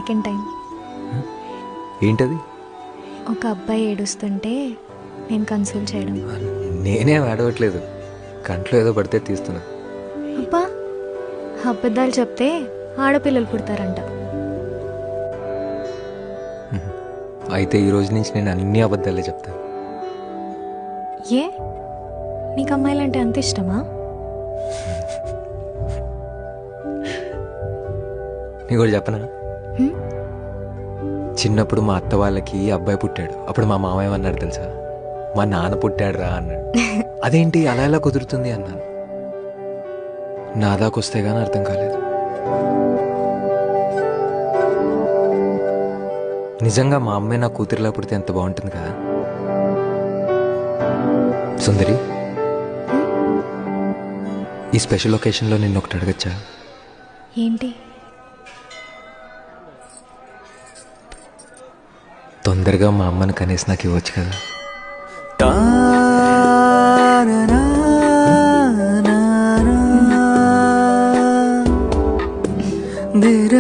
Second time. ఏంటది? ఒక అబ్బాయి ఏడుస్తుంటే నేను కన్సోల్ చేయడం. నేనే ఆడవట్లేదు, కంట్లో ఏదో పడితే తీస్తున్నా. అబ్బా, అబద్ధాలు చెప్తే ఆడపిల్లలు పుడతారంట. అయితే ఈ రోజు నుంచి నేను అన్ని అబద్ధాలే చెప్తాను. ఏ, నీకు అమ్మాయిలంటే అంత ఇష్టమా? నీకు కూడా చెప్పనా? హ్మ్? చిన్నప్పుడు మా అత్త వాళ్ళకి అబ్బాయి పుట్టాడు. అప్పుడు మా మామ ఏమన్నాడు తెలుసా? మా నాన్న పుట్టాడు రా అన్నాడు. అదేంటి అలా ఎలా కుదురుతుంది అన్నాను. నా దాకొస్తే గానీ అర్థం కాలేదు. నిజంగా మా అమ్మాయి నా కూతురిలా పుడితే ఎంత బాగుంటుంది కదా. సుందరి, ఈ స్పెషల్ ఒకేషన్లో నిన్ను ఒకటి అడగచ్చా? ఏంటి? తొందరగా మా అమ్మని కనీసం నాకు ఇవ్వచ్చు కదా. ధీర